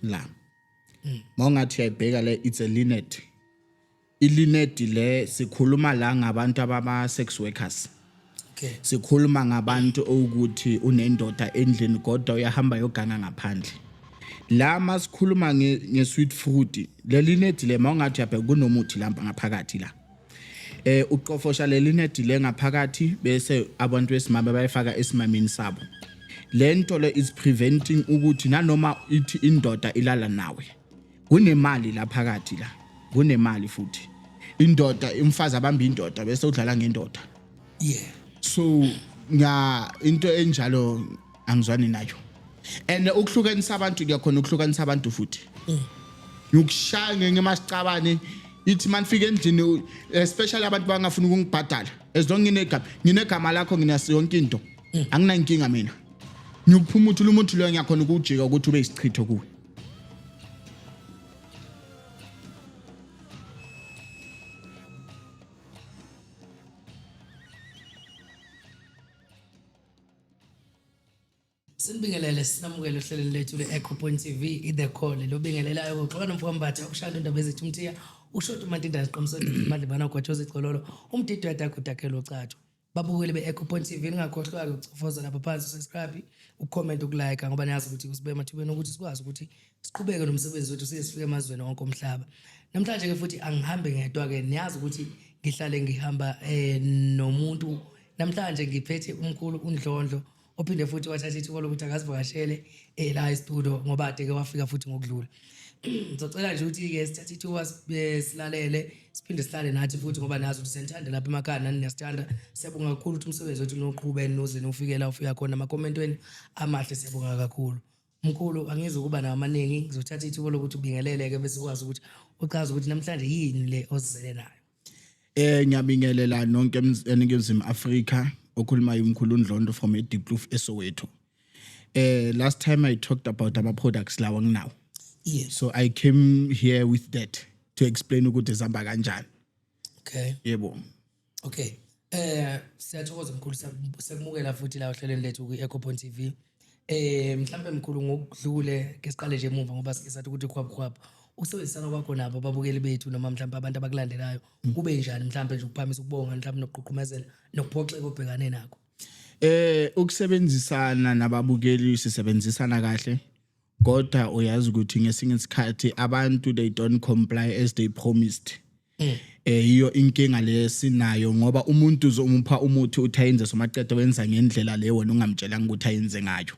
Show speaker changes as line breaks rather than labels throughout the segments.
la mawungathi uyayibheka le it's a linet. Ilinet le sikhuluma la ngabantu ababa sex workers.
Okay.
Sikhuluma ngabantu ukuthi unendoda endlini kodwa uyahamba yoganga ngaphandle. La masikhuluma nge-sweet fruit, le linet le mawungathi uyabheka kunomuthi lapha ngaphakathi la. Uqofosha le linet le ngaphakathi bese abantu besimame bayifaka esimamini sabo. Lento le is preventing ukuthi nanoma ithi indoda ilala nawe. Kunemali la phakathi la. Kunemali futhi. Indoda umfazi abamba indoda bese udlala ngendoda.
Yeah.
So into enjalo angizwani nayo. And ukuhlukanisa abantu kuyakhona ukuhlukanisa abantu futhi. Ukushaya ngemasicabane ithi manifika endlini especially abantu bangafuna ukungibhadala. As long nginegama lakho nginaso yonke into. Anginankinga mina. Ngikuphumuthula umuntu lo ngiyakhona ukujika ukuthi ube isichitho kuwe.
Sinibingelele sinamukele ohlelweni lethu le-Echo Point TV i-The Call lobingelelayo uxoxa Mfowambatha ukushaya indaba ezithi umthiya ushoda uMantindana siqiniso madlibana ugwatshoza icololo umdidi wadakudakhela ucatsho babukeli be-Echo Point TV ningakhohlwa ukucofoza lapha phansi subscribe ucomment ukulike ngoba niyazi ukuthi usibe emathubeni ukuthi sikwazi ukuthi siqhubeke nomsebenzi wethu sifike emazweni wonke omhlaba. Namhlanje ke futhi angihambe ngedwa ke niyazi ukuthi ngihlale ngihamba nomuntu namhlanje ngiphethe umkhulu uNdlondlo ophinde futhi wathatha ithuba lokuthi akasivakashele la e-studio ngoba ade ke wafika futhi ngokudlula. Ngizocela nje ukuthi ke sithathe ithuba silalele siphinde sihlale nathi futhi ngoba nazi ukuthi senithanda lapha emakhaya nani niyasithanda. Siyabonga kakhulu ukuthi umsebenzi wethu noqhubeni noze nofike la ufika khona ama-commentweni amahle siyabonga kakhulu. Mkhulu angizokuba nawo amaningi ngizothatha ithuba lokuthi ubingelele ke bese ukwazi ukuthi uchaze ukuthi namhlanje yini le osizele nayo.
Ngiyabingelela nonke eNingizimu Afrika. Okhuluma umkhulu uNdlondlo from eDeepkloof eSoweto. Last time I talked about our products lawa nginawo.
Yes.
So I came here with that to explain ukuthi zihamba kanjani.
Okay.
Yebo.
Okay. Siyathokoza mkhulu sekumukela futhi la ohlelweni lethu ku-Echo Point TV. Mhlambe mkhulu ngokudlule ke siqale nje emuva ngoba sisathi ukuthi khwapha ukusebenzisana kwakho nabo ababukeli bethu noma mhlawumbe abantu abakulandelayo kube njani mhlawumbe nje ukuphamisa ukubonga mhlawumbe nokuqhuqhumezela nokuphoxeka obhekane nakho.
Ukusebenzisana nababukeli sisebenzisana kahle kodwa uyazi ukuthi ngesinye isikhathi abantu they don't comply as they promised. Iyo inkinga lesinayo ngoba umuntu uzomupha umuthi uthi ayenze somaqede wenza ngendlela leyo wena ungamtshelanga ukuthi ayenze ngayo.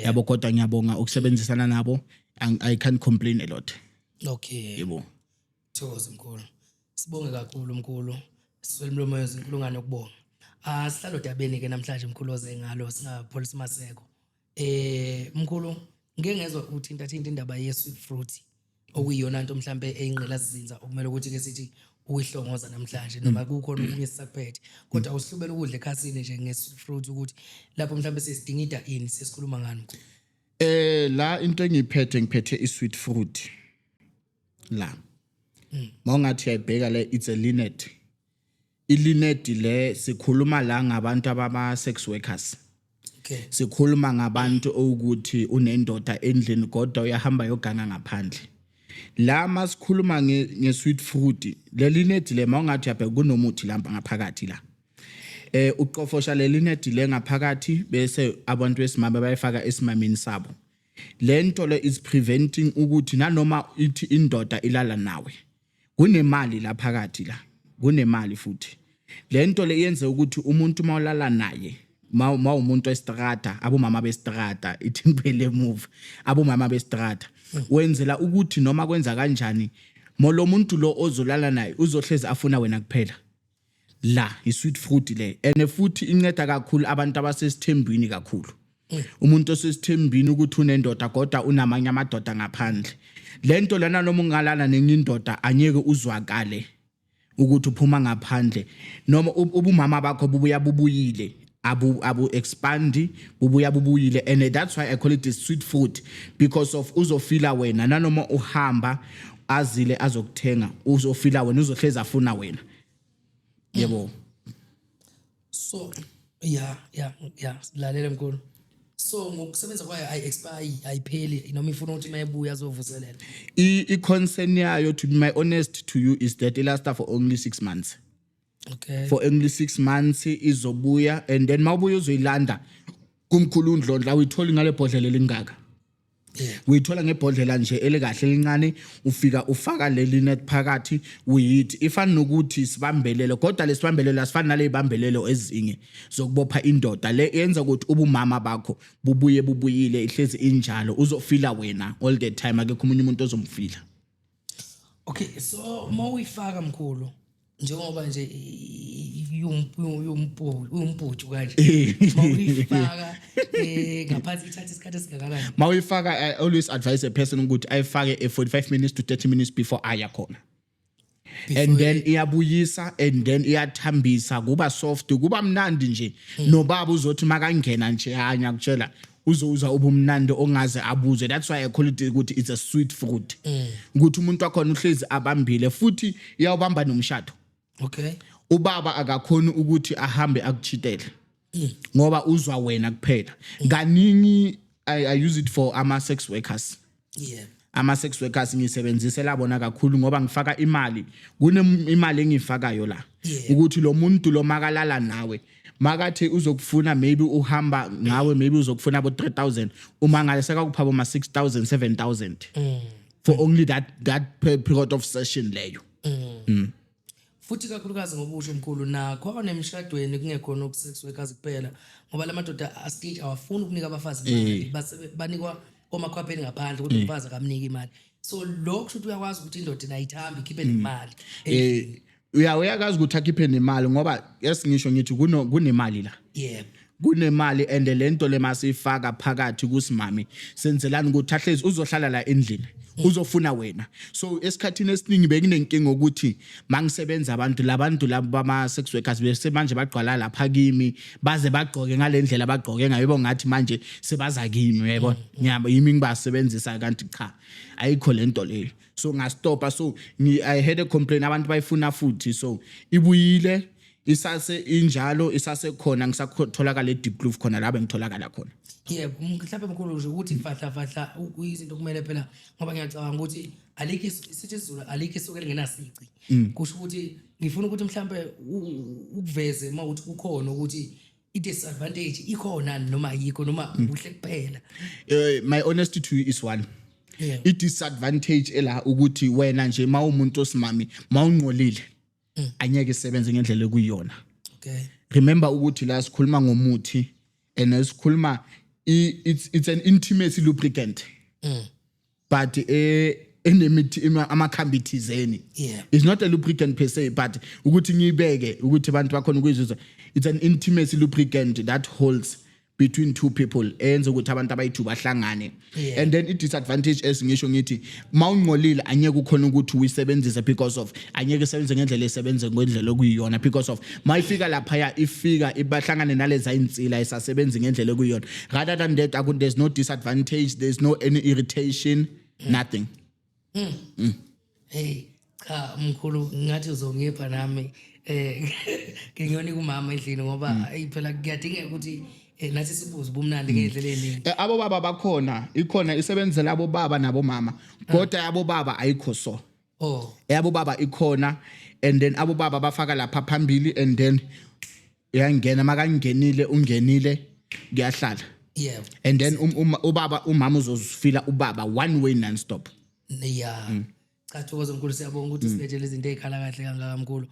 Yabo kodwa ngiyabonga ukusebenzisana nabo I can't complain a lot.
Okay.
Yebo.
Thokoza mkhulu. Sibonge kakhulu mkhulu. Siswele imlomo yezinkulunkwane ukubonga. Sihlalo dabeni ke namhlanje mkhulu oze ngalo singapholisa maseko. Mkhulu ngeke ngezwe ukuthi intathinta indaba ye-sweet fruit okuyiyona into mhlambe eyinqila sizinza okumele ukuthi ke sithi uyihlongoza namhlanje noma kukhona okunye sisakuphethe kodwa usihlubela ukudla ekhasini nje nge-sweet fruit ukuthi lapho mhlambe sesidingida ini sesikhuluma ngani mkhulu.
La into ngiphethe i-sweet fruit. La mawungathi uyayibheka le it's a linet. Ilinet le sikhuluma la ngabantu ababa sex workers.
Okay.
Sikhuluma ngabantu ukuthi unendoda endlini kodwa uyahamba yoganga ngaphandle. La masikhuluma nge-sweet fruit, le linet le mawungathi uyabheka kunomuthi lapha ngaphakathi la. Uqofosha le linet le ngaphakathi bese abantu besimame bayifaka esimamini sabo. Lento le is preventing ukuthi nanoma ithi indoda ilala nawe. Kunemali la phakathi la. Kunemali futhi. Lento le yenze ukuthi umuntu mawulala naye umuntu westrata abomama bestrata ithi ngiphele move abomama bestrata wenzela ukuthi noma kwenza kanjani lo muntu lo ozolala naye uzohlezi afuna wena kuphela. La i-sweet fruit le ene futhi inceda kakhulu abantu abasesithembini kakhulu. Umuntu osesithembini ukuthi unendoda kodwa unamanye amadoda ngaphandle. Lento lana noma ungalala nenye indoda anyeke uzwakale ukuthi uphuma ngaphandle noma ubumama bakho bubuya bubuyile abu expand bubuya bubuyile and that's why I call it a sweet fruit because of uzofila wena nanoma uhamba azile azokuthenga uzofila wena uzohleza afuna wena. Yebo.
So yeah, silalele mkhulu. so ngokusebenza kwayo ayi-expire ayipheli noma ifuna ukuthi mayebuya azovuselela.
I-concern yayo, to be my honest to you, is that it lasts for only 6 months.
Okay.
For only 6 months izobuya, and then mawubuya uzoyilanda kumkhulu uNdlondla uyithola ngale bhodlela lingaka.
Yeah.
Uyithola ngebhodlela nje elikahle elincane, ufika ufaka leli net phakathi uyithi ifana nokuthi sibambelelo, kodwa lesibambelelo asifani nale ibambelelo ezinye zokubopha indoda. Le yenza ukuthi ubumama bakho bubuyile ihlezi injalo, uzofila wena all the time, akekho umunye umuntu ozomfila.
Okay, so mawuyifaka mkhulu njengoba nje umputhu kanje mawuyifaka ngaphansi ithatha isikhathi esingakanani?
Mawuyifaka, I always advise a person ukuthi ayifake 45 minutes to 30 minutes before aya khona. And then iyabuyisa, and then iyathambisa, kuba soft, kuba mnandi nje. Nobaba uzothi makangena nje hanya kutshela uzoza ubumnandi ongaze abuze. That's why I call it ukuthi it's a sweet fruit. Ukuthi umuntu wakhona uhlezi abambile futhi iyawubamba nomshado.
Okay.
Ubaba akakhona ukuthi ahambe akuchitele ngoba uzwa wena kuphela. Kaningi I use it for ama sex workers.
Yeah.
Ama sex workers ngisebenzisela bona kakhulu ngoba ngifaka imali, imali engifakayo la ukuthi lo muntu lo makalala nawe makathi uzokufuna maybe uhamba ngawe, maybe uzokufuna abo 3000, uma ngaleseka kupha bo ma 6000 7000 for only that period of session leyo.
Futhi kakhulukazi ngobusho mkhulu nakho nemshadweni kungekhona ukusex workers kuphela ngoba lamadoda astage awafuni ukunika abafazi imali, banikwa omakhwapheni ngaphandle kodwa umfazi akamnika imali. So lokho ukuthi uyakwazi ukuthi indoda inayithamba ikhiphe nemali.
Uyakazi ukuthi akhiphe nemali ngoba ngisho ngithi kunemali la.
Yeah.
Kunemali, and lento le masifaka phakathi kusimami senzelani ukuthi ahlezi uzohlala la endlini uzofuna wena. So esikhathini esiningi bekunenkinga ukuthi mangisebenza labantu laba bama sex workers bese manje bagqwala lapha kimi baze bagqoke ngalendlela bagqoke ngayo bongathi manje sebaza kimi, yebo nyamba yimi ngibasebenzisa kanti cha ayikho lento leyo. So ngastopa, so I had a complaint abantu bayifuna futhi, so ibuyile isase injalo, isase khona ngisakutholakala deep groove khona la bengitholakala khona.
Yeah, mhlawumbe mkhulu nje ukuthi fahla izinto kumele phela ngoba ngiyacabanga ukuthi alikho isizulu alikho isokele ngenasici. Kusho ukuthi ngifuna ukuthi mhlawumbe ukuveze mawuthi ukhona ukuthi i-disadvantage ikhona noma ayikho noma kuhle kuphela.
My honesty to you is one.
Yeah.
I-disadvantage ela ukuthi wena nje mawumuntu osimami mawungcolile anyeke isebenze ngendlela ekuyona.
Okay.
Remember ukuthi la sikhuluma ngomuthi, and esikhuluma it's an intimacy lubricant. But enemithi amakhambithizeni.
Yeah.
It's not a lubricant per se, but ukuthi ngibeke ukuthi abantu bakhona ukuzizwa, it's an intimacy lubricant that holds between two people enze ukuthi abantu abayi2 bahlangane. And then i-disadvantage esingisho ngithi mawungcolile anyeke ukhona ukuthi uyisebenzise because of anyeke isebenze ngendlela esebenze ngendlela okuyiyona, because of mayifika lapha ifika ibahlangane naleza insila isasebenza ngendlela okuyiyona. Rather than that there's no disadvantage, there's no any irritation, nothing.
Hey cha mkhulu ngathi uzongipha nami ngiyoni kumama endlini ngoba iphela kuyadingeka ukuthi nathi sibuze ubumnandi ngendlela eningi.
Abo baba bakhona, ikhona isebenzela abo baba nabo mama, kodwa abo baba ayikho so. Abo baba ikhona, and then abo baba bafaka lapha phambili, and then uyangena makangenile ungenile kuyahlala.
Yeah.
And then ubaba umama uzofila ubaba one way non-stop.
Yeah. Cha thokoza mkhulu, siyabonga ukuthi sibethele izinto ezikhala kahle kangaka mkhulu.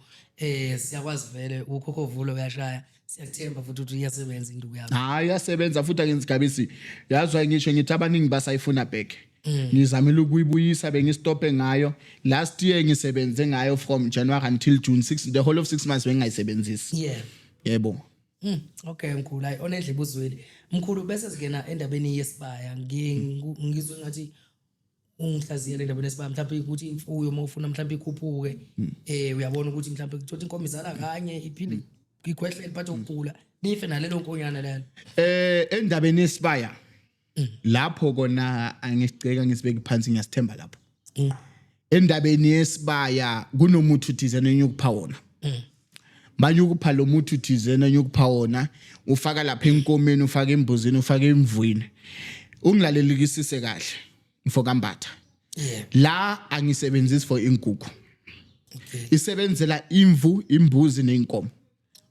Siyakwazi vele ukhokho vulo uyashaya. Siyathemba futhi ukuthi iyasebenza into yakho.
Hayi iyasebenza futhi akensigabisi. Yazwa ngisho ngithi abaningi basayifuna back. Ngizamile ukuyibuyisa bengistope ngayo. Last year ngisebenze ngayo from January until June 6, the whole of 6 months bengayisebenzisi.
Yeah.
Yebo.
Okay mkhulu, hayi onedle buzweli. Mkhulu bese singena endabeni yesibaya. Ngizwe ngathi ungihlaziyele endabeni yesibaya mhlawumbe ukuthi imfuyo mawufuna mhlawumbe ikhuphuke. Uyabona ukuthi mhlawumbe kuthothi inkomo izala kanye iphinde ikhwehlele phathe ukugula nife nalelo nkonyana lelo.
Endabeni yesibaya lapho kona angiceka ngisibeke phansi ngiyasithemba lapho. Endabeni yesibaya kunomuthi uthizene ukupha wona. manje ukupha lo muthi uthizena nyukupha wona ufaka lapha enkomeni ufaka embuzini ufaka emvwini ungilalelikisise kahle mfokambatha la angisebenzisi for inkukhu isebenzela imvu imbuzi nenkomo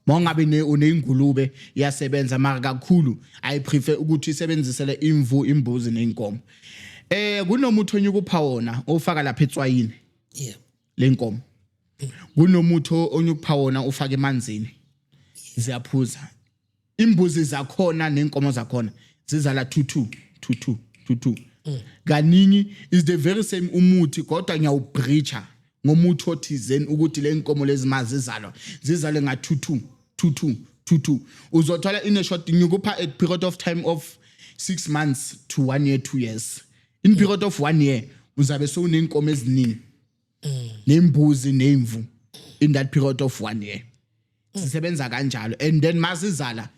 mongabe unengulube iyasebenza mara kakhulu I prefer ukuthi isebenzisele imvu imbuzi nenkomo kunomuthi onyukupha wona ofaka lapha etswayini lenkomo kunomuthi onyukupha wona ufaka emanzini ziyaphuza imbuzi zakhona nenkomo zakhona zizala 22 kaningi is the very same umuthi kodwa ngiyawubreacher ngomuthi othizeni ukuthi lenkomo lezi mazizalwa zizale nga 22 uzothola in a short ngikupha a period of time of 6 months to 1 year 2 years in period of 1 year uzabe sowunenkomo eziningi nembuzi nemvu in that period of 1 year sisebenza kanjalo and then masizala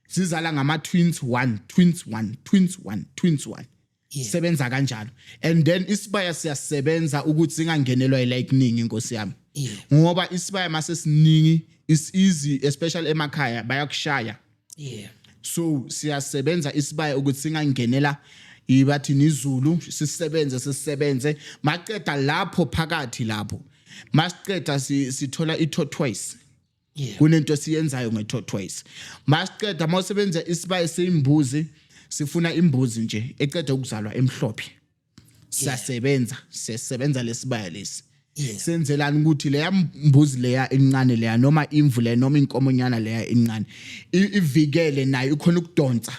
sizala ngama twins 1 sebenza kanjalo and then isibaya siyasebenza ukuthi singangenelwa like ningi inkosi yami ngoba isibaya masesiningi is easy especially emakhaya bayakushaya so siyasebenza isibaya ukuthi singangenela ibathi nizulu sisebenze maqeda lapho phakathi lapho masiqeda sithola tortoise kunento siyenzayo ngetortoise masiqeda mawusebenza isibaya sembuzi sifuna imbuzi nje eqeda ukuzalwa emhlophe siyasebenza lesibaya lesi senzelana ukuthi leya mbuzi leya encane leya noma imvu leya noma inkomonyana leya encane ivikele nayo ukhona ukudonsa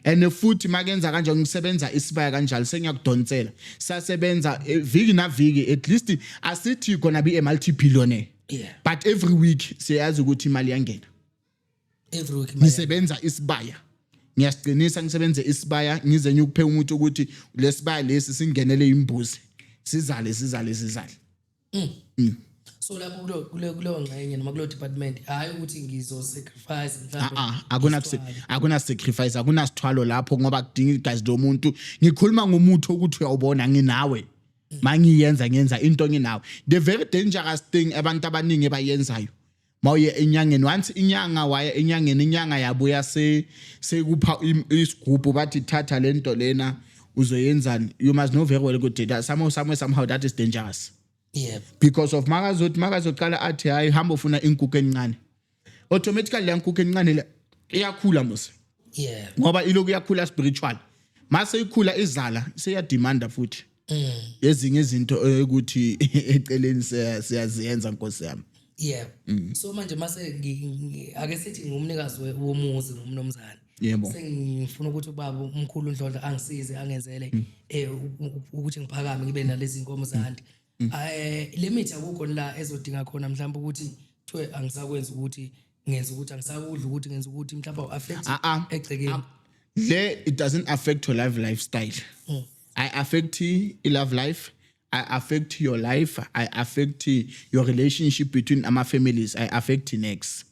and futhi makenza kanje ngisebenza isibaya kanjalo sengiyakudonsela siyasebenza viki na viki at least asithi gonna be a multi-billionaire but every week siyazi ukuthi imali yangena
every week
ngisebenza isibaya ngiyasiqinisa ngisebenze isibaya ngize nyukuphe umuthi ukuthi lesibaya lesi singenele imbuzi sizale
so lapho kuleyo ngxenye noma kulo department hayi ukuthi ngizo sacrifice
akuna sacrifice akuna sithwalo lapho ngoba kudinga igazi lomuntu ngikhuluma ngomuthi ukuthi uyawubona nginawe mangiyenza ngenza into nginawe the very dangerous thing abantu abaningi abayenzayo mawuye enyangeni once inyanga waya enyangeni inyanga yabuya sekupha isigubhu bathi thatha lento lena uzoyenzani you must know very well ukuthi that somehow that is dangerous because of makazoqala athi hayi hamba ufuna inkukhu encane automatically le nkukhu encane iyakhula mose ngoba iloku yakhula spiritual mase ikhula izala seyademanda futhi ezinye izinto ukuthi eceleni siyaziyenza Nkosi yami
so manje mase ake sithi ngumnikazi womuzi ngumnomzana sengifuna ukuthi ubaba umkhulu uNdlondla angisize angenzele ukuthi ngiphakame ngibe nalezi inkomo zandi le mithi akukho la ezodinga khona mhlawumbe ukuthi kuthiwe angisakwenza ukuthi ngenza ukuthi angisakudla ukuthi ngenza ukuthi mhlawumbe affect egcekeni
le it doesn't affect your lifestyle I affect love life I affect your life I affect your relationship between ama families I affect next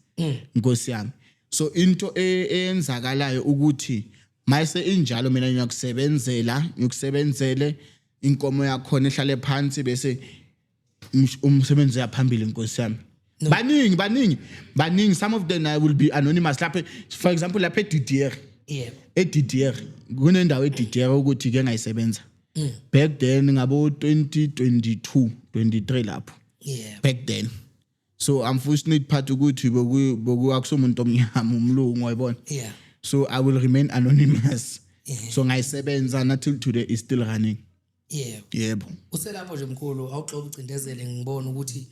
Nkosi yami so into eyenzakalayo ukuthi mayise injalo mina ngiyakusebenzele inkomo yakho ehlale phansi bese umsebenzi yaphambili Nkosi yami baningi some of them will be anonymous lapha for example lapha eDDR kunendawo eDDR ukuthi ke ngayisebenza back then ngabo 2022 23 lapho back then so unfortunately part ukuthi bokuyakusomuntu omnyama umlungu wayibona so I will remain anonymous so ngayisebenza until today is still running yebo
uselapho nje mkhulu awuxoxa ucindezele ngibona ukuthi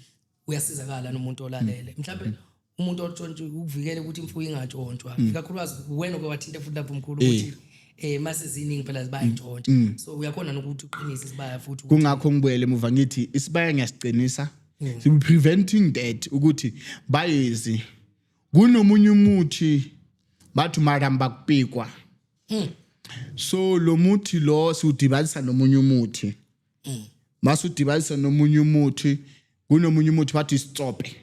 uyasizakala nomuntu olalele mhlawumbe umuntu otshontshe ukuvikela ukuthi imfuyo ingatshontshwa kakhulukazi wena okwathinta futhi lapho mkhulu ukuthi mase ziningi phela ziba intshontshe so uyakhona nokuthi uqinise isibaya futhi
kungakho ngibuyele emuva ngithi isibaya ngiyasiqinisa we preventing that ukuthi bayezi kunomunye umuthi bathi maramba kupikwa so lo muthi lo siudibanisa nomunye umuthi masudibanisa nomunye umuthi kunomunye umuthi bathi sitsope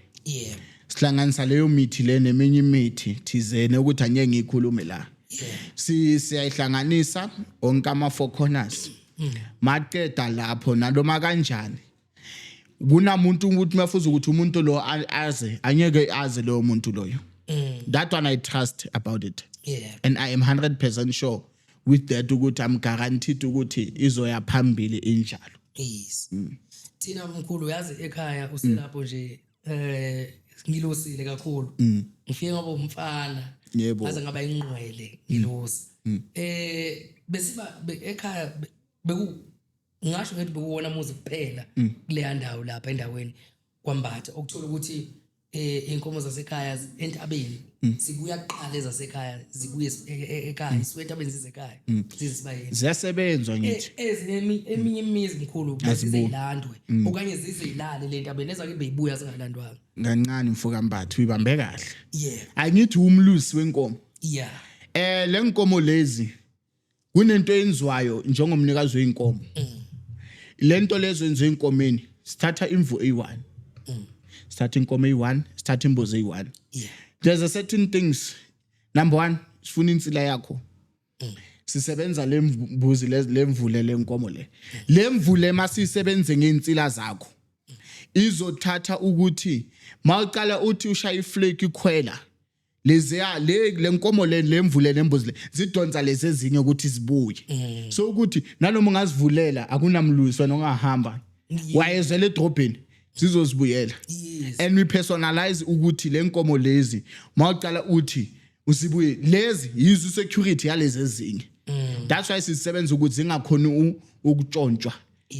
sihlanganisa leyo mithi le neminye imithi thizene ukuthi angeke ngikhulume la siyayihlanganisa onke ama four corners maqeda lapho naloma kanjani kunamuntu ukuthi mafuza ukuthi umuntu lo aze anyeke aze lo muntu loyo. That one I trust about it.
Yeah.
And I am 100% sure with that ukuthi I'm guaranteed ukuthi izoya phambili injalo.
Yes. Thina mkhulu yazi ekhaya uselapho nje ngilosile kakhulu. Ngifike ngoba umfana.
Yebo.
Aze ngaba ingqwele ngilosi. Besiba ekhaya ngisho ngithi bekuwona umuzi kuphela kule ndawo lapha endaweni kwaMbatha okuthola ukuthi inkomo zasekhaya entabeni sibuya kuqala ezasekhaya zibuye ekhaya siwetabeni zizekhaya zisibayeni
ziyasebenzwa ngithi
eminye imizi mkhulu bezilandwe okanye zizilale le ntabeni ezake beyibuya zingalandwanga
kancane mfoka Mbatha uyibambe kahle.
Yeah.
Angithi umlusi wenkomo.
Yeah.
Le nkomo lezi kunento enziwayo njengomnikazi weinkomo. Lento lezo enziwe inkomeni sithatha imvu A1. Start inkomo A1, start imbuzi A1.
Yeah.
There's a certain things. Number 1, sifuna insila yakho. Sisebenza lembuzi lemvule lenkomo le. Lemvule masisebenze ngeinsila zakho. Izothatha ukuthi mawuqala uthi ushaya iflake ikhwela. Leziya lenkomo lemvule lembuzi le zidonsa lezi ezinye ukuthi zibuye. So ukuthi nanoma ungazivulela akunamlusi wena ongahamba. Wayezele edrobheni sizozibuyela.
Yes.
And we personalize ukuthi lenkomo lezi mawuqala uthi usibuye lezi yizo security yalezi ezinye. That's why sisebenza ukuthi zingakhona ukutshontshwa.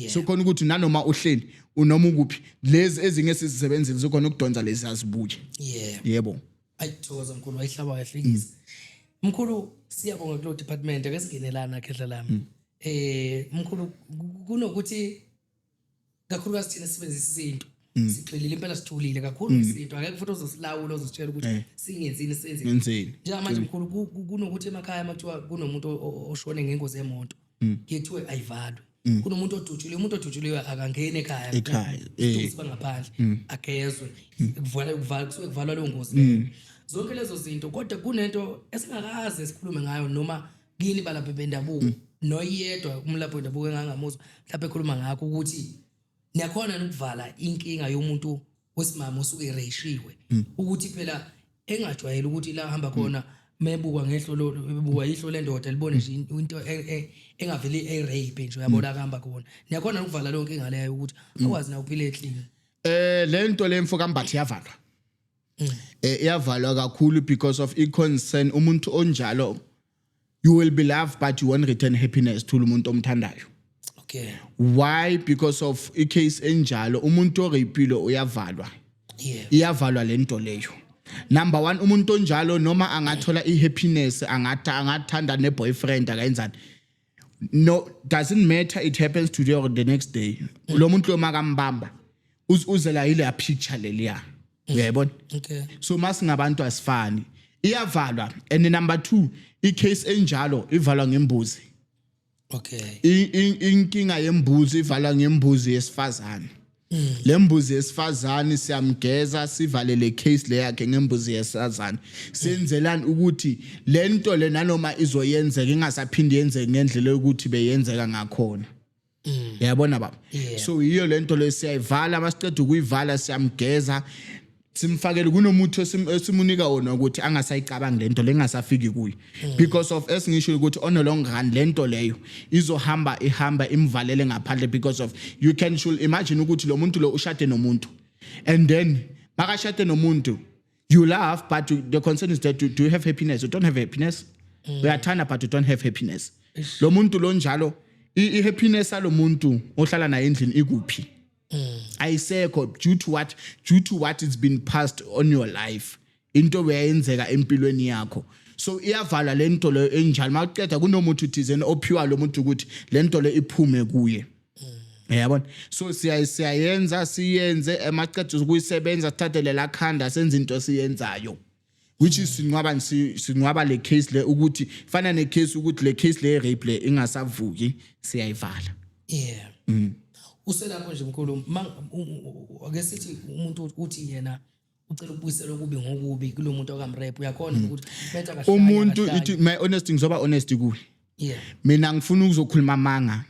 So khona ukuthi nanoma uhleli unoma ukuphi lezi ezinye sisebenzile zikhona ukudonsa lezi azibuye.
Yeah.
Yebo.
Ayithokoza mkhulu ayihlaba kahlekisa. Mkhulu siyabonga kulo department ake singenelana khehla lami. Mkhulu kunokuthi kakhulukazi thina sibenzisa izinto sixelile impela sithulile kakhulu izinto akeke futhi uzosilawula uzositshela ukuthi singenzini senzeni njengamanje mkhulu kunokuthi emakhaya makuthiwa kunomuntu oshone ngengozi yemoto kuthiwe ayivalwe kunomuntu odutshuliwe umuntu odutshuliwe akangene ekhaya siba ngaphandle agezwe kuvala kusuke kuvalwa leyo ngozi zonke lezo zinto kodwa kunento esingakaze sikhulume ngayo noma kini balapha bendabuko noyedwa umlapho wendabuko engangamuzwa mhlawumbe ekhuluma ngakho ukuthi niyakhona ukuvala inkinga yomuntu wesimama osuke ereshiwe ukuthi phela engajwayele ukuthi la hamba khona mebukwa ngehlo bebukwa ihlo lendoda libone nje into engaveli erape nje uyabona kuhamba khona niyakhona ukuvala lonke inkinga leyo ukuthi akwazi na ukuphila eclean.
Lento lemfoka Mbatha yavalwa. Iyavalwa kakhulu because of i-concern umuntu onjalo you will be loved but you won't return happiness to umuntu omthandayo.
Okay.
Why? Because of a case enjalo umuntu orepilo uyavalwa.
Yeah.
Iyavalwa lento leyo. Number 1 umuntu onjalo noma angathola ihappiness angathanda neboyfriend akayenzani. No, doesn't matter it happens today or the next day. Lo muntu lomakambamba uzela ile a picture leliya. Uyayibona?
Okay.
So masingabantu asifani. Iyavalwa and number 2 I case enjalo ivalwa ngembuzi.
Okay.
Inkinga yembuzi ivala ngembuzi yesifazane. Lembuzi yesifazane siyamgeza sivale le case le yakhe ngembuzi yesifazane. Senzelani ukuthi lento le nanoma izoyenzeka ingasaphindi yenzeke ngendlela ukuthi beyenzeka ngakhona. Yabona baba. So yiyo lento le siyayivala masiqeda ukuyivala siyamgeza simfakele kunomuntu esimunika wona ukuthi angasayicabanga lento lengasafiki kuyi because of esingisho ukuthi on a long run lento leyo izohamba imvalele ngaphandle because of you can should imagine ukuthi lo muntu lo ushade nomuntu and then makashade nomuntu you laugh but the concern is that do you have happiness? You don't have happiness. Uyathanda but you don't have happiness. Lo muntu lo njalo I happiness alo muntu ohlala naye endlini ikuphi? Ayisekho due to what it's been passed on your life into weyenzeka empilweni yakho so iyavala lento le enjalo maqeda kunomuntu uthizeni ophiwa lo muntu ukuthi lento le iphume kuye yabona so siyayenza siyenze emaqeda ukuyisebenza sithathele la khanda senza into siyenzayo which is sinqwaba le case le ukuthi fana ne case ukuthi le case le rape le ingasavuki siyayivala.
Yeah. Uselapho nje mkhulu ake sithi umuntu uthi yena ucela ukubuyisela okubi ngokubi kulo muntu okamrap uyakhona ukuthi betha kahle
umuntu ithi my honesty ngizoba honest kuwe.
Yeah.
Mina ngifuna ukuzokhuluma amanga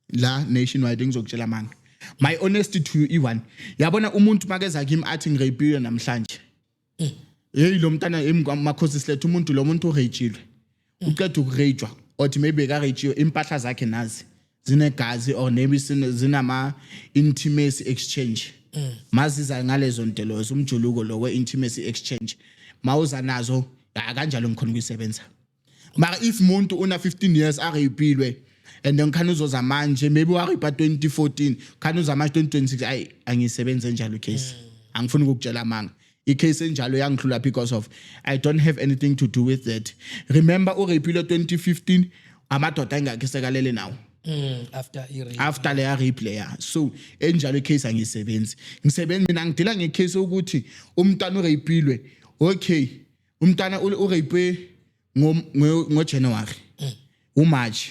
la nationwide ngizokutshela amanga My honesty to you Iwan yabona umuntu makeza kimi athi ngirapile namhlanje hey lo mntana emakhosi silethe umuntu lo muntu urejile uqeda ukurejwa othi maybe ka rejiwe impahla zakhe nazi zinegazi or maybe zinama intimacy exchange maziza ngalezo ntelo umjuluko lo we intimacy exchange mawuza nazo kanjalo ngikhona ukuyisebenza mara if umuntu una 15 years arapilwe and then khani uzoza manje maybe waripa 2014 khani uza manje 2026 ayi angisebenze njalo case angifuni ukukutshela amanga icase enjalo yangihlula because of I don't have anything to do with that. Remember urapile 2015 amadoda engakhe sekalele nawo after le replay so enjalo icase angisebenzi mina ngidila ngecase ukuthi umntana urapilwe okay umntana urape ngo January uMarch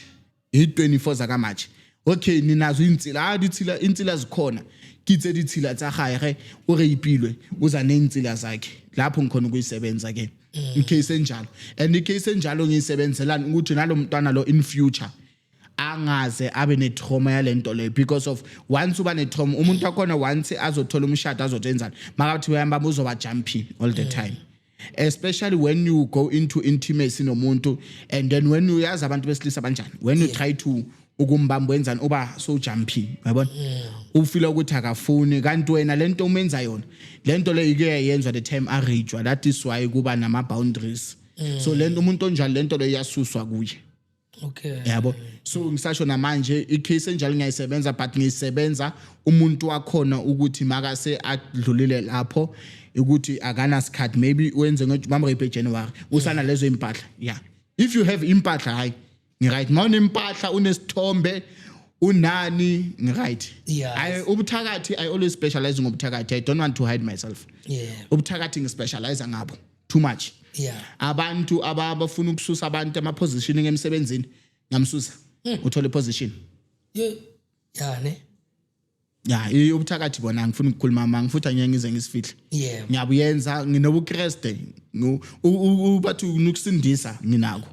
i24 zaka March okay ninazo insila zikhona kitse ditsila tsa gae urapilwe uza neintsila zakhe lapho ngikhona ukuyisebenza ke icase enjalo and icase enjalo ngiyisebenzelana ukuthi nalo mntwana lo in future angaze abe ne trauma yalento le because of once uba ne trauma umuntu akona once azothola umshado azotenzana makathi uyamba uzoba jumpy all the time especially when you go into intimacy nomuntu and then when uyazi abantu besilisa banjani when you try to ukumbamba wenzani uba so jumpy yabona ufila ukuthi akafuni kanti wena lento umenza yona lento le ike yenziwa the time arejwa that is why kuba nama boundaries so lento umuntu onjalo lento le yasuswa kuye
okay
yabo so ngisasho namanje icase enjalo ngiyayisebenza but ngiyisebenza umuntu wakhona ukuthi makase adlulile lapho ukuthi akana skhat maybe wenze ngomrape January usana lezo impahla yeah if you have impahla hayi right mawune impahla unesithombe unani right ubuthakathi I always specialize ngobuthakathi I don't want to hide myself ubuthakathi ngispecialize ngabo too much abantu abafuna ukususa abantu ama positioning emsebenzini ngamsusa uthola position ubuthakathi bona ngifuna ukukhuluma manga futhi angeke ngize ngisifihle ngiyabuyenza nginobukreste bathi ukusindisa nginako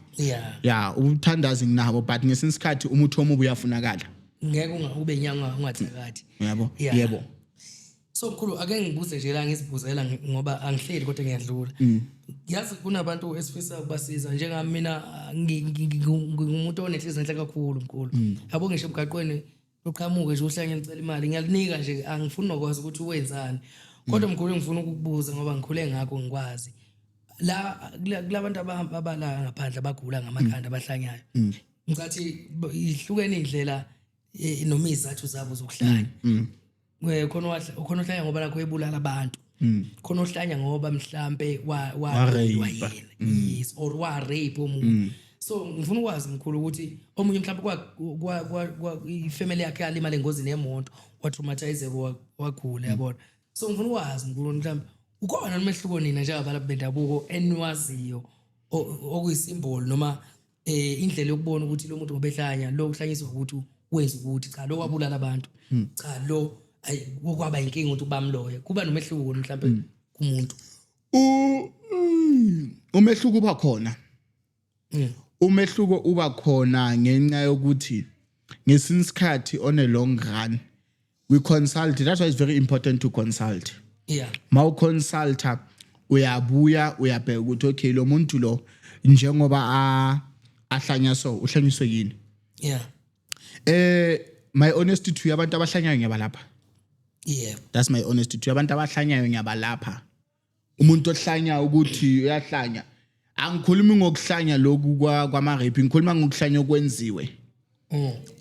ubuthandazi nginabo but ngesinsikhathi umuthi omubi uyafunakala
ngeke ube nyanga ungathakathi
yebo
so mkhulu ake ngibuze nje la ngisibuzela ngoba angihleli kodwa ngiyadlula yazi kunabantu esifisa ukubasiza njengami mina ngumuntu onenhliziyo enhle kakhulu mkhulu yabo ngisho emgaqweni uqhamuke nje uhlanye ngicela imali ngiyalinika nje angifuni nokwazi ukuthi wenzani kodwa mkhulu ngifuna ukukubuza ngoba ngikhule ngakho ngikwazi la kulabantu abala ngaphandle abagula ngamakhanda abahlanyayo ngicathi ihlukene indlela noma izathu zabo zokuhlanya khona uhlanya ngoba nakho ebulala abantu khona uhlanya ngoba mhlambe wa yes or wa rape umuntu so ngifuna ukwazi mkhulu ukuthi omunye mhlambe kwa ifamily yakhe yalimala engozini yemoto watraumatize wagula yabona so ngifuna ukwazi mkhulu mhlambe ukhona nomehluko nina njengabala bendabuko eniwaziyo okuyisimboli noma indlela yokubona ukuthi lo muntu ngobehlanya lo uhlanyiswa ukuthi wenza ukuthi cha lo wabulala abantu cha lo kwaba inkinga ukuthi bamloye kuba nomehluko mhlambe kumuntu
umehluko uba khona umehluko uba khona ngenxa yokuthi ngesinsikhathi on a long run we consult that's why it's very important to consult mawu consulta uyabuya uyabheka ukuthi okay lo muntu lo njengoba uhlanyiswe yini my honesty to abantu abahlanyayo ngiyabalapha that's my honesty to abantu abahlanyayo ngiyabalapha umuntu ohlanya ukuthi uyahlanya angikhulumi ngokuhlanya lokhu kwama rape ngikhuluma ngokuhlanya okwenziwe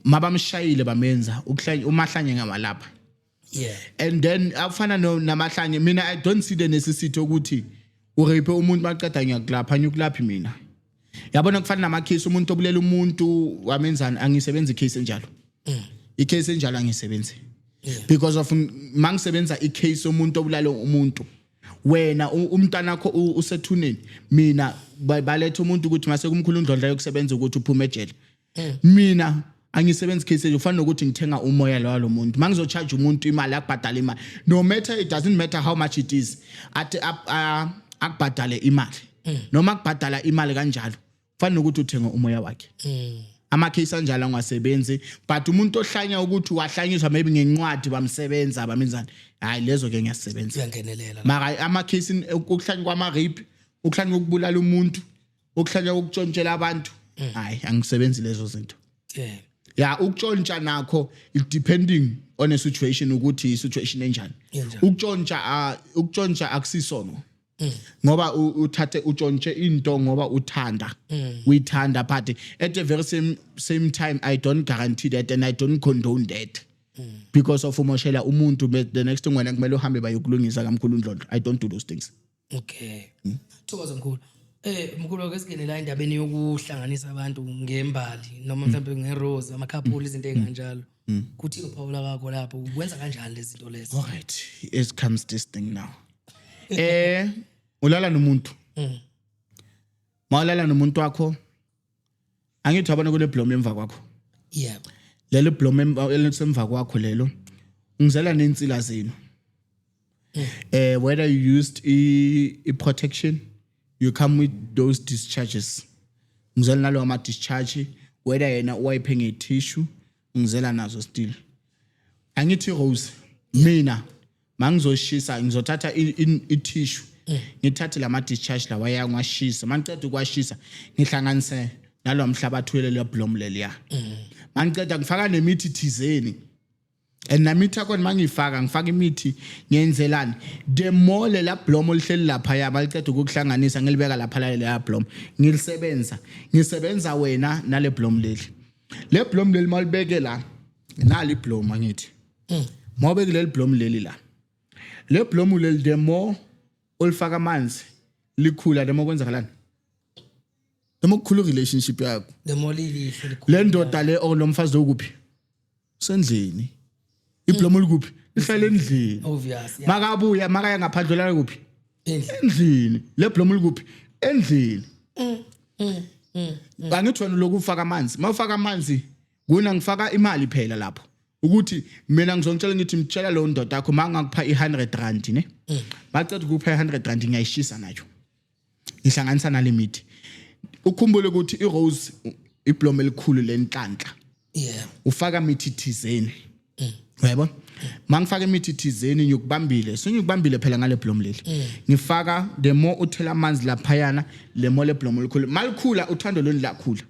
mabamshayile bamenza ukuhlanya umahlanya ngiyabalapha and then afana namahlanye mina I don't see the necessity ukuthi urape umuntu maqeda ngiyakulapha nyukulaphi mina yabona kufana namacase umuntu obulela umuntu wamenzani angisebenza icase enjalo icase enjalo angisebenzi because of mangisebenza icase umuntu obulala umuntu wena umntana wakho usethuneni mina baletha umuntu ukuthi mase kumkhulu undlondla yokusebenza ukuthi uphume ejele mina angisebenza case ufana nokuthi ngithenga umoya lo muntu mangizocharge umuntu imali akubhadala imali no matter it doesn't matter how much it is at akubhadale imali noma akubhadala imali kanjalo ufana nokuthi uthenga umoya wakhe ama case anjalo angasebenzi but umuntu ohlanya ukuthi wahlanyiswa maybe ngencwadi bamsebenza bamenzani hayi lezo ke ngiyasebenza
uyangenelela
mara ama case ukuhlanya kwama rape ukuhlanya ukubulala umuntu ukuhlanya ukutshontshela abantu hayi angisebenzi lezo zinto yeah ukutshontsha nakho it depending on a situation ukuthi situation enjani ukutshontsha akusisono ngoba uthathe utshontshe into ngoba uthanda uyithanda but at the very same time I don't guarantee that and I don't condone that because of umoshela umuntu but the next thing wena kumele uhambe bayokulungisa kaMkhulu uNdlondlo I don't do those things
okay thokoza mkhulu mkhulu ke singene la indabeni yokuhlanganisa abantu ngembali noma mhlawumbe ngerose amakhapuli izinto ezinkanjalo kuthi uPaula kakho lapho ukwenza kanjani lezi zinto lezi
all right it comes this thing now ulala nomuntu mawulala nomuntu wakho angithi abona kule blom emva kwakho
yeah
lelo blom elisemva kwakho lelo ngizela nensila zenu whether you used a protection you come with those discharges ngizela nalo ama discharge whether yena uwayipe ngetissue ngizela nazo still angithi Rose mina mangizoshisa ngizothatha itissue ngithathe lama discharge lawa yangwashisa mangiceda ukwashisa ngihlanganise nalo mhlabathi welelo blom leliya mangiceda ngifaka nemithi thizeni and namithi akho mangifaka ngifaka imithi ngenzelani the more la blom olihleli lapha yabaliceda ukuhlanganisa ngilibeka lapha la blom ngisebenza wena nale blom leli le blom leli malibeke la nali blom angithi mawubeke leli blom leli la le blom leli the more olifaka amanzi likhula demo kwenzakalani demo kukhulu relationship yakho
demo lihle
le ndoda le olomfazi lokuphi sendlini iblomo likuphi lihlala endlini
obvious
makabuya makaya ngaphandle la kuphi endlini le blomo likuphi endlini angithi wena lokufaka amanzi mawufaka amanzi kuna ngifaka imali phela lapho ukuthi mina ngizongitshela ngithi mtshela lo ndoda yakho mangakupha i100 ne bacela ukupha i100 ngiyayishisa nayo ngihlanganisa nale mithi ukhumbule ukuthi iRose iblom elikhulu lenhlanhla
yeah
ufaka mithi thizeni yebo mangifaka imithi thizeni ngikubambile sengikubambile phela ngale blom leli ngifaka the more uthela amanzi lapha yana le more le blom elikhulu malikhula uthando lolu lakhula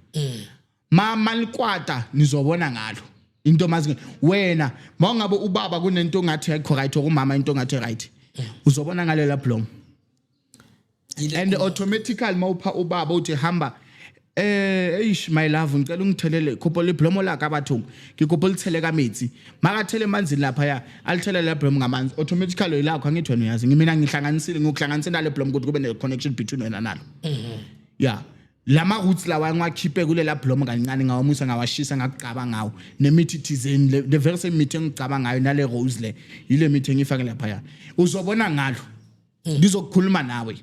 mama likwata nizobona ngalo into mazi wena mawungabe ubaba kunento ngathi ayikho right okumama into ngathi right uzobona ngale la blom and automatically mawupha ubaba uthi hamba my love ngicela ungithelele khopho le blom la ka bathu ngikopho lithele kametsi makathele emanzini lapha ya alithele la blom ngamanzi automatically lakho angithi wena uyazi ngimina ngihlanganisile ngokuhlanganisa nale blom ukuthi kube ne connection between wena nalo yeah lama roots lawa ngwakhiphe kule la blom kancane ngawamusa ngawashisa ngakuqaba ngawo nemithi thizeni the very same mithi engicaba ngayo nale rose le yile mithi engifake lapha ya uzobona ngalo ngizokukhuluma nawe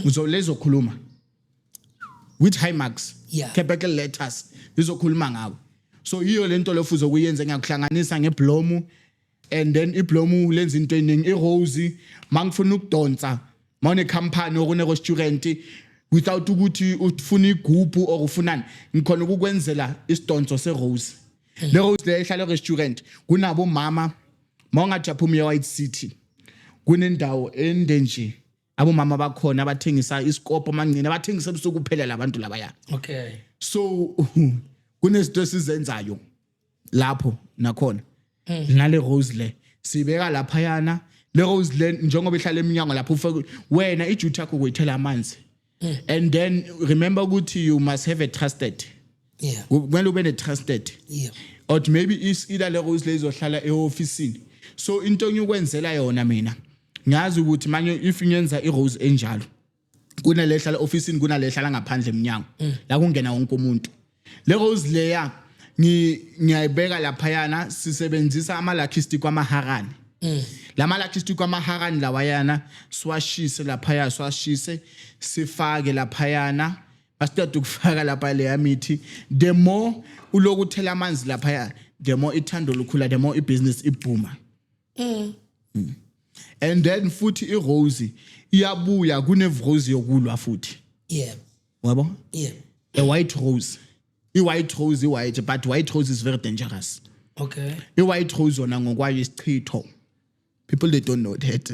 uzolezokhuluma with high marks capital letters ngizokhuluma ngawe so iyo lento lofuza ukuyenza ngiyakuhlanganisa ngeblom and then iblom lenza into eningi irose mangifuna ukudonsa mawune company okune restaurant without ukuthi ufuna igubhu or ufunani ngikhona ukukwenzela isidonso seRose le Rose le ehlala restaurant kunabo mama mawungathi aphuma eWhite City kunendawo endenje abo mama bakhona abathengisa iskopo mangcina abathengisa ebusuku kuphela labantu laba ya
okay
so kunezinto esizenzayo lapho nakhona nale Rose le sibeka lapha yana le Rose le njengoba ihlala eminyango lapho wena iduty yakho ukuyithela amanzi and then remember ukuthi you must have a trusted kumele ube ne trusted or maybe is either le Rose le izohlala eofficeini so into engiyokwenzela yona mina ngazi ukuthi manje if ngenza iRose enjalo kunalehlala officeini kunalehlala ngaphandle eminyango la kungena wonke umuntu le Rose leya ngiyayibeka lapha yana sisebenzisa ama lucky stick kwamaharani lama lucky stick kwamaharani lawa yana siwashise lapha ya siwashise sifake lapha yana basithatha ukufaka lapha le yamithi the more ulokuthela amanzi lapha ya the more ithando lukhula the more ibusiness ibhuma and then futhi iRose iyabuya kuneRose yokulwa futhi
yeah
wabo
yeah
a white rose I-white rose i-white, but white rose is very dangerous.
Okay.
I-white rose yona ngokwayo isichitho. People they don't know that.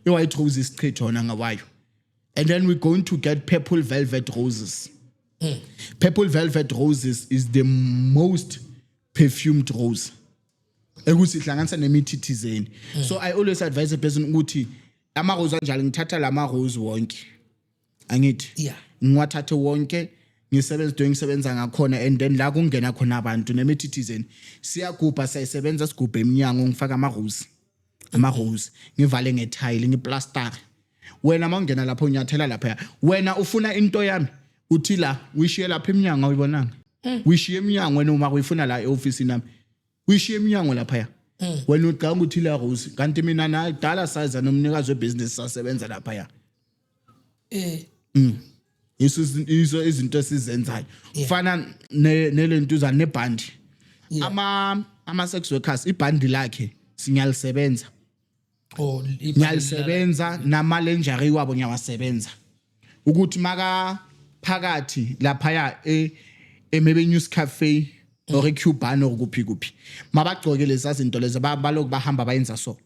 I-white rose is isichitho yona ngawayo. And then we're going to get purple velvet roses. Purple velvet roses is the most perfumed rose. Ekuthi ihlanganisa nemithi thizeni. So I always advise a person ukuthi ama rose anjalo ngithatha lama rose wonke. Angithi?
Yeah.
Ngiwathathe wonke ngisebenza ngakhona and then la kungena khona abantu nemithi thizeni. Siyagubha sayisebenza sigubhe eminyango ngifaka ama rose ngivale ngetile ngiplaster. Wena mawungena lapho unyathela lapha. Wena ufuna into yami uthi la uyishiye lapha eminyango uyibonanga. Uyishiye eminyango wena uma uyifuna la e-office nami. Uyishiye eminyango lapha. Wena uqanga uthi la rose kanti mina na dala size nomnikazi webusiness sasebenza lapha. Izo izinto esizenzayo. Kufana nelento uzana nebhandi. Ama sex workers ibhandi lakhe sinyalisebenza. Ngiyalisebenza namalenjari wabo ngiyawasebenza. Ukuthi maka phakathi lapha maybe news cafe or eCuban or kuphi. Mabagcoke lezi izinto lezi baloko bahamba bayenza so.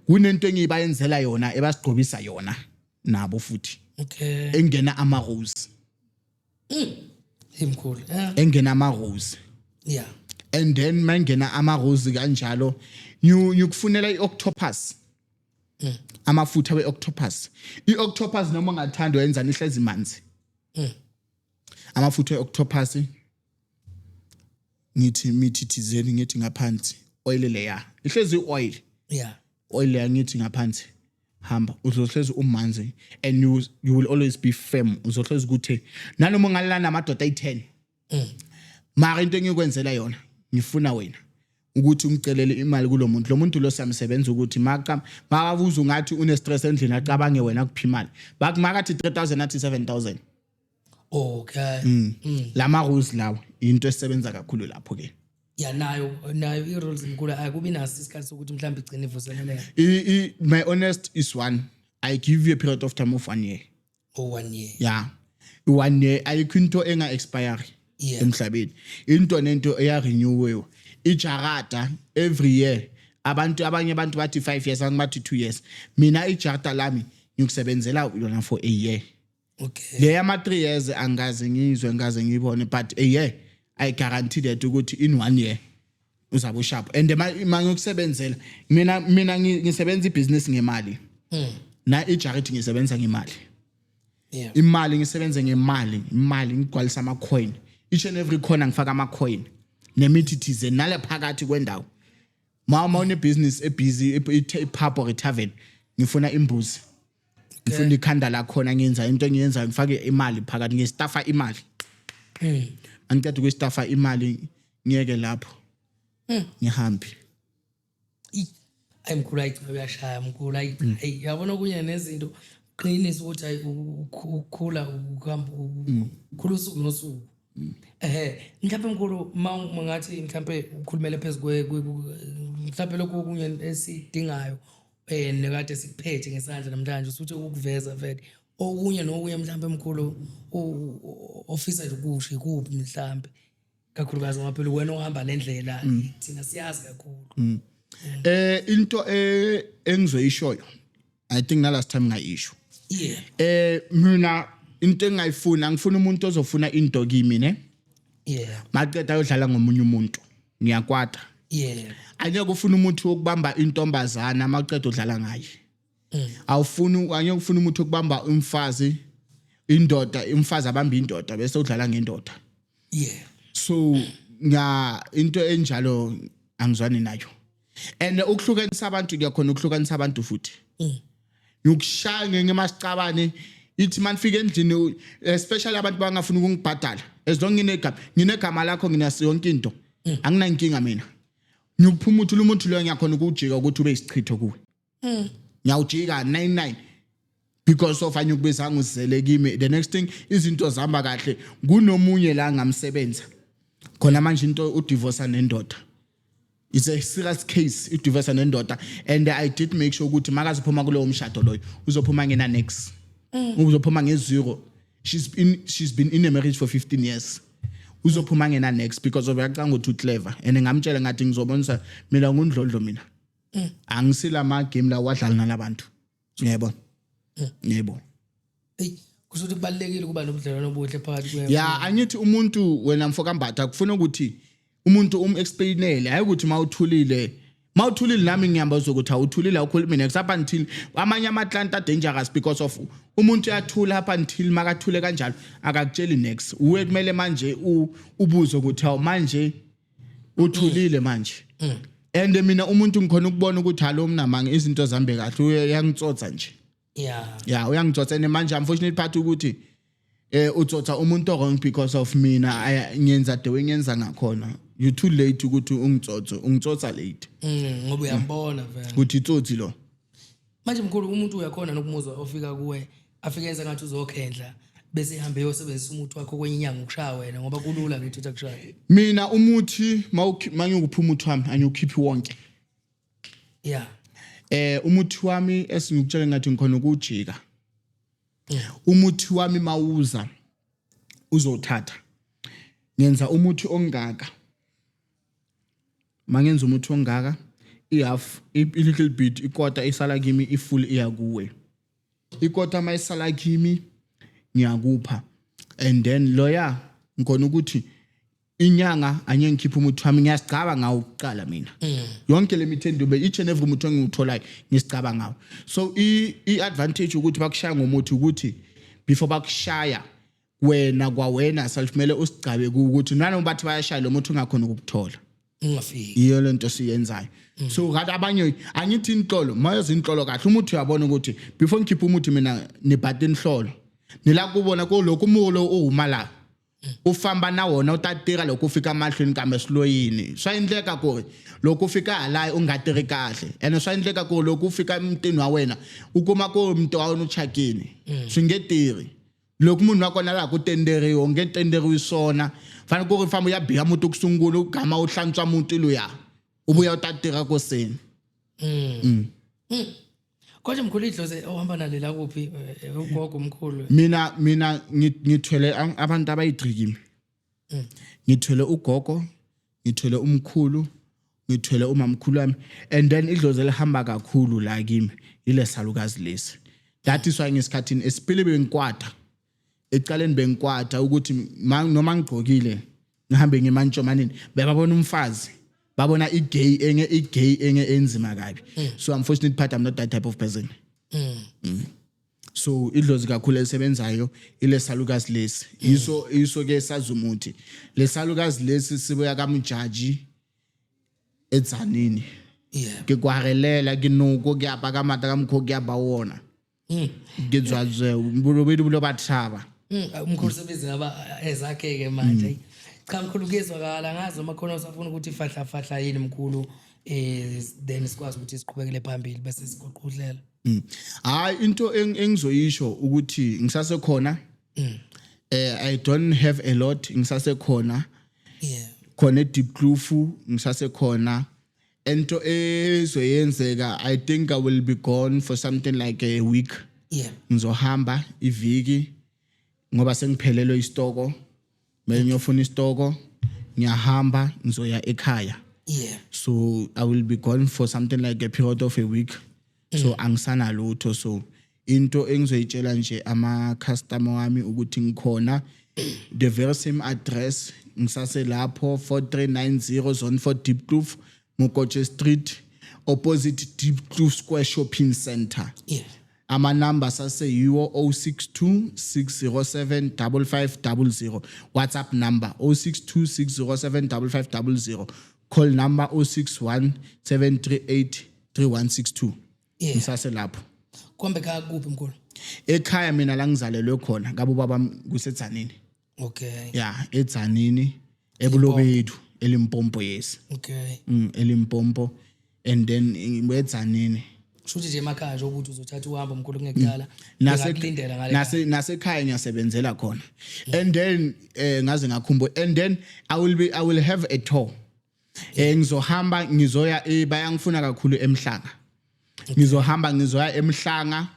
Kunento engibayenzela yona ebasigqobisa yona nabo futhi.
Okay.
Engena ama rose.
Imkhulu.
Engena ama rose.
Yeah.
And then mangena ama rose kanjalo ngikufunela ioctopus. Amafutha weoctopus. Ioctopus noma ungathanda wenza nihlezi manzi. Amafutha weoctopus ngithi mithi thizeni ngithi ngaphansi oil leya. Ihlezi oil.
Yeah.
Oil leya ngithi ngaphansi. Hamba uzohlezi umanzi and you will always be firm. Uzohlezi ukuthi nanoma ungalana amadoda ay10. Mara into engikwenzela yona ngifuna wena ukuthi ungicelele imali kulomuntu. Lo muntu lo siyamsebenza ukuthi makabuza ungathi une stress endlini acabange wena kuphi imali. Bakumakathi 3000 athi 7000.
Okay.
Lama rules lawo into esebenza kakhulu lapho ke.
Yeah, nayo i-rules inkulu akubi naso isikhathi sokuthi mhlawumbe igcine ivuseleleke.
My honest is one. I give you a period of time of 1 year.
1 year.
Yeah. 1 year ayikho into enga expire emhlabeni. Into nento eya renew ijarata every year. Abanye abantu bathi 5 years angibathi 2 years. Mina ijarata lami ngikusebenzela yona for a year.
Okay.
Le yama 3 years angaze ngizwe ngaze ngibone but a year I guarantee that ukuthi in 1 year uzaba sharp and mangikusebenzela mina ngisebenza ibusiness ngemali. Na ijarity ngisebenza ngemali.
Yeah.
Imali ngisebenza ngemali, imali ngigcwalisa ama coin. Each and every corner ngifaka ama coin. Nemithi thize nale phakathi kwendawo. Mama une business ebusy ipub or tavern ngifuna imbuzi. Ngifuna ikhanda la khona ngenza into engiyenza ngifake imali phakathi ngistaffa imali. Angicela ukustaffa imali ngiyeke lapho. Ngihambi.
Ayimkhulu uyashaya mkhulu hey yabona kunye nezinto qinisa ukuthi ukukhula ukuhamba ukukhula usuku nosuku. Mhlawumbe mkhulu mangathi mhlawumbe ukhulumele phezulu mhlawumbe lokho kunye esidingayo nekade sikuphethe ngesandla namhlanje usuthi ukuveza vele okunye nokunye mhlawumbe mkhulu ofisa ukusho ikuphi mhlawumbe kakhulukazi ngaphela wena ohamba lendlela thina siyazi kakhulu.
Into engizoyishoyo I think na last time ngayisho.
Yeah.
Mina into engayifuna ngifuna umuntu ozofuna into kimi ne.
Yeah.
Maqeda ayodlala ngomunye umuntu. Ngiyakwata.
Yeah.
Angeke ufuna umuntu okubamba intombazana maqeda udlala ngaye. Angeke ufuna umuntu okubamba umfazi indoda umfazi abamba indoda bese udlala ngendoda.
Yeah.
So into enjalo angizwani nayo. And ukuhlukanisa abantu kuyakhona ukuhlukanisa abantu futhi. Ngikushaya ngemasicabane ithi manifike endlini especially abantu bangafuna ukungibhadala as long nginegama lakho nginasi yonke into anginankinga mina. Ngikuphuma umuntu lo ngiyakhona ukujika ukuthi ube isichitho kuwe. Ngiyawujika 99 because of anyukubeza ngizele kimi. The next thing izinto zihamba kahle kunomunye la ngamsebenza. Khona manje into udivorce nendoda. It's a serious case udivorce nendoda and I did make sure ukuthi makaziphuma kulo umshado loyo uzophuma ngena next. Uzophuma nge0. She's been in a marriage for 15 years. uzophuma ngena next because of uyacanga ukuthi clever and ngamtshela ngathi ngizobonisa mina ngundlodlo mina angisila ama game la wadlala nalabantu yebo yebo
hey kusho ukuthi kubalekile kuba nobudlelwano obuhle phakathi kwe
ya angithi umuntu wena mfokambatha kufuna ukuthi umuntu explainele hayi ukuthi mawuthulile nami ngiyamba uzokuthi awuthulile awukhulumi next up until amanye ama-client are dangerous because of umuntu uyathula up until makathule kanjalo akakutsheli next uwe kumele manje ubuze ukuthi hawu manje uthulile manje and mina umuntu ngikhona ukubona ukuthi halo mina manje izinto zambe kahle uyangitsotsa nje yeah uyangitsotsa and manje unfortunately part ukuthi utsotsa umuntu wrong because of mina ngenza the way ngenza ngakhona you too late ukuthi ungitsotsa late
ngoba uyambona vele
ukuthi itsotsi lo
manje mkhulu umuntu uyakhona nokumuzwa ofika kuwe afike enza ngathi uzokhendla bese ihambe yosebenzisa umuthi wakho kwenye inyanga ukushaya wena ngoba kulula ngithi ukushaya
mina umuthi mangikupha umuthi wami anyukhiphi wonke
yeah
umuthi wami esingikutshela ngathi ngikhona ukujika umuthi wami mawuza uzothatha ngenza umuthi ongaka mangenza umuthi ongaka ihalf a little bit ikota isala kimi ifull iyakuwe ikota mayisala kimi ngiyakupha and then loya ngikona ukuthi inyanga anye ngikhipha umuthi wami ngiyasicaba ngawo ukuqala mina yonke le mithendo each and every umuthi engitholayo ngisicaba ngawo so i-advantage ukuthi bakushaya ngomuthi ukuthi before bakushaya wena kwawena selfmele usicabe ukuthi nana bathi bayashaya lo muthi ungakhona ukuthola
ungafiki
iyo lento siyenzayo so ngathi abanye angithi inhlolo mayazi inhlolo kahle umuthi uyabona ukuthi before ngikhipha umuthi mina nibhata inhlolo nila kubona ko lokhu umulo ohumala ufamba na wona utatira lokhu ufika amahlweni kambe siloyini swayindleka ko lokhu ufika la ungatiri kahle and swayindleka ko lokhu ufika emntini wa wena ukuma ko umuntu wa wena uchakini swingetiri lokhu umuntu wakho nala kutenderiwe ngetenderiwe isona fana ko rifamba uyabhika umuntu ukusungula ugama uhlantswa umuntu loya ubuya utatira ko seni
konje mkhulu idlozi ohamba nalela kuphi ugogo omkhulu
mina ngithwele abantu abayi3 kimi ngithwele ugogo ngithwele umkhulu ngithwele umamkhulu wami and then idlozi lihamba kakhulu la kimi ile salukazi lesi that is why ngesikhathini esipile bengikwata ecaleni bengikwata ukuthi noma ngigqokile ngihambe ngemantshomanini babona umfazi babona igay enge enzima kabi so unfortunately part I'm not that type of person so idlozi kakhulu esebenzayo ile salukazi lesi iso ke sazumuthi le salukazi lesi sibuya kamjaji edzanini ke kwarelela ke nuko ke apa ka mata ka mkho ke abawona ke dzwazwe ubulo bathaba
umkhulu sebenza ngaba ezakhe ke manje cha mkhulu kezwakala ngazi noma khona usafuna ukuthi fahla yini mkhulu then sikwazi ukuthi siqhubekele phambili bese sigoqudlela
hayi into engizoyisho ukuthi ngisase khona I don't have a lot ngisase khona khona deep kloof ngisase khona into ezoyenzeka I think I will be gone for something like a week ngizohamba iviki ngoba sengiphelelwe istoko manje ngiyofuna istoko ngiyahamba ngizoya ekhaya so I will be gone for something like a period of a week so angisana lutho so into engizoyitshela nje ama customer wami ukuthi ngikhona the very same address ngisase lapho 4390 zone 4 Deep Kloof Mokoche Street opposite Deep Kloof Square Shopping Center ama numbers ase yiwo 0626075500 WhatsApp number 0626075500 call number 0617383162 ngisase lapho
kombe ka kuphi mkhulu
ekhaya mina la ngizalelwe khona ngabo baba kusetshanini yeah etshanini ebulobethu elimpopo yes elimpopo and then etshanini
shuthi nje emakhaya nje ukuthi uzothatha uhamba mkhulu kungekudala
ngakulindela ngale nasekhaya ngiyasebenzela khona and then ngaze ngakhumbula and then I will have a tour ngizohamba ngizoya bayangifuna kakhulu eMhlanga ngizohamba ngizoya eMhlanga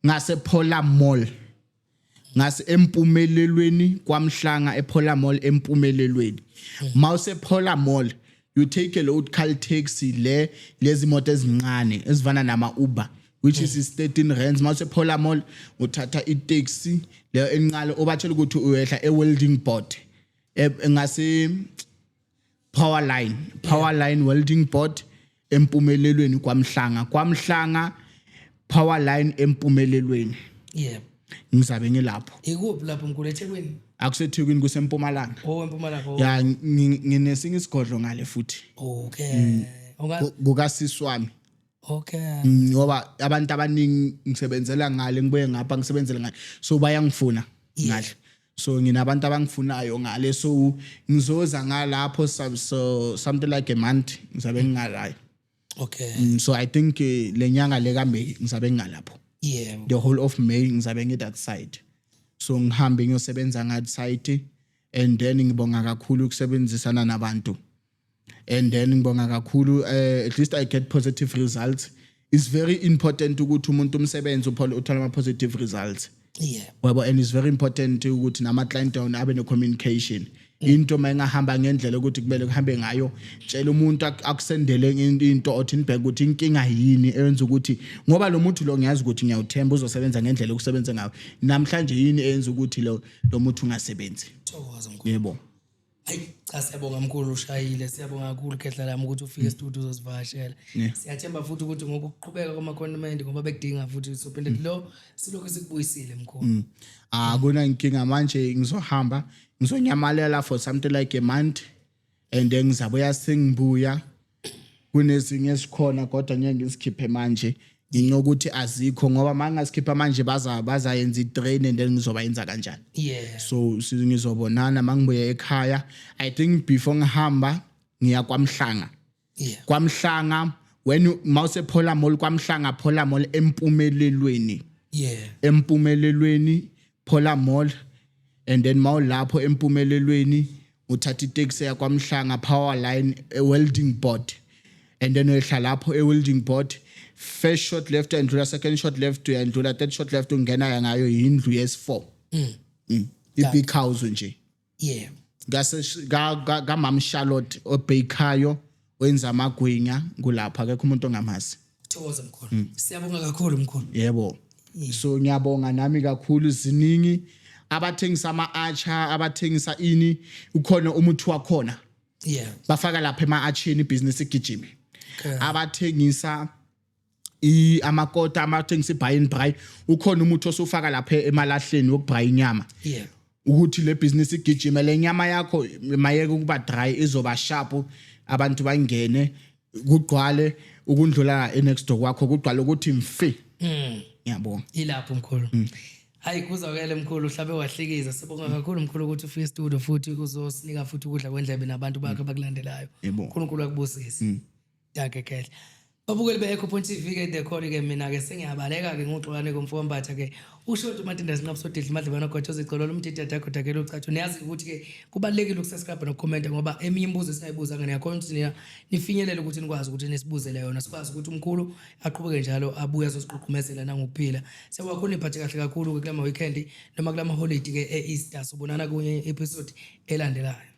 ngase Pola Mall ngase empumelelweni kwamhlanga ePola Mall empumelelweni mawuse Pola Mall you take a load call taxi lezi moto ezincane ezivana nama Uber which is 13 rands mawuse Pola Mall uthatha itaxi le enqalo obatshela ukuthi uyehla ewelding board ngase power line welding board empumelelweni kwamhlanga power line empumelelweni
yebo
ngizabe ngilapho
ikuphi lapho mkhulu eThekwini
akuseThekwini kusempumalanga
empumalanga
ya nginesinye isigodlo ngale futhi
okay
kukasisi wami
okay
ngoba abantu abaningi ngisebenzela ngale ngibuye ngapha ngisebenzela ngale so bayangifuna ngale so nginabantu abangifunayo ngale so ngizoza ngalapho so something like a month ngizabe ngingalayo
okay
so I think lenyanga lekamay ngizabe ngalapho
yeah
the whole of May ngizabe ngi that side so ngihambe ngiyosebenza nga site and then ngibonga kakhulu ukusebenzisana nabantu and then ngibonga kakhulu at least I get positive results. It's very important ukuthi umuntu umsebenzi uthola ama positive results
yeah
well and it's very important ukuthi nama client down abe no communication into mayingahamba ngendlela ukuthi kumele kuhambe ngayo tshela umuntu akusendele into othi nibheke ukuthi inkinga yini eyenza ukuthi ngoba lo muntu lo ngiyazi ukuthi ngiyawuthemba uzosebenza ngendlela ukusebenza ngayo namhlanje yini eyenza ukuthi lo muntu ungasebenzi
thokoza mkhulu
yebo
hayi cha siyabonga mkhulu ushayile siyabonga kakhulu khehla lami ukuthi ufike e-studio uzosivakashela siyathemba futhi ukuthi ngokuqhubeka kwama-condiment ngoba bekudinga futhi sophinde lo silokho sikubuyisile mkhulu
akuna inkinga manje ngizohamba ngizonyamalela for something like a month and then ngizabuya sengibuya kunezinye esikhona kodwa ngeke ngisikhiphe manje nginokuthi azikho ngoba mangasikipha manje bazayenza itrain and then ngizobayenza kanjani
yeah
so ngizobonana mangibuye ekhaya I think before ngihamba ngiya kwamhlanga
yeah
kwamhlanga when mawuse Pola Mall Pola Mall empumelelweni
yeah
empumelelweni Pola Mall and then mawulapho empumelelweni uthatha itaxi yakwamhlanga power line welding board and then uyehla lapho welding board first shot left and second shot left and third shot left ungena ngayo indlu yes4 big house nje
yeah
ngase ga Mam Charlotte obhekayo wenza amagwinya kulapha akekho umuntu ongamazi
thokoza mkhulu siyabonga kakhulu mkhulu
yebo so ngiyabonga nami kakhulu ziningi abathengisa ama-archer abathengisa ini ukhona umuthi wakhona
yeah
bafaka lapha ema-archini ibhizinisi igijime
okay
abathengisa amakota amathengisa ibuy and buy ukhona umuthi osufaka lapha emalahleni wokubray inyama
yeah
ukuthi le business igijime le nyama yakho mayeke ukuba dry izoba sharp abantu bangene kugqwale ukundlula next door kwakho kugqwala ukuthi mfi ngiyabonga
ilapho mkhulu hayi kuzawukele mkhulu hlabe wahlikiza sibonga kakhulu mkhulu ukuthi ufike e-studio futhi uzosinika futhi ukudla kwendlebe nabantu bakhe abakulandelayo uNkulunkulu akubusise danke kehle babukeli be-Echo.Point TV ke the call ke mina ke sengiyabaleka ke ngoxolane komfowambatha ke uShoti uMatinda Sinqabusodidla Madlebana Gwatshoza Icolo lomthetho yakho dakela uchacho niyazi ukuthi ke kubalekile ukusubscribe nokucomment ngoba eminye imibuzo esiyayibuza ngene yakhona nifinyelele ukuthi nikwazi ukuthi nisibuzele yona sikwazi ukuthi umkhulu aqhubeke njalo abuye azosiqhuqhumezela nangokuphila sewakho niphathe kahle kakhulu ke kulama weekend noma kulama holiday ke e-Easter sobonana kunye episode elandelayo.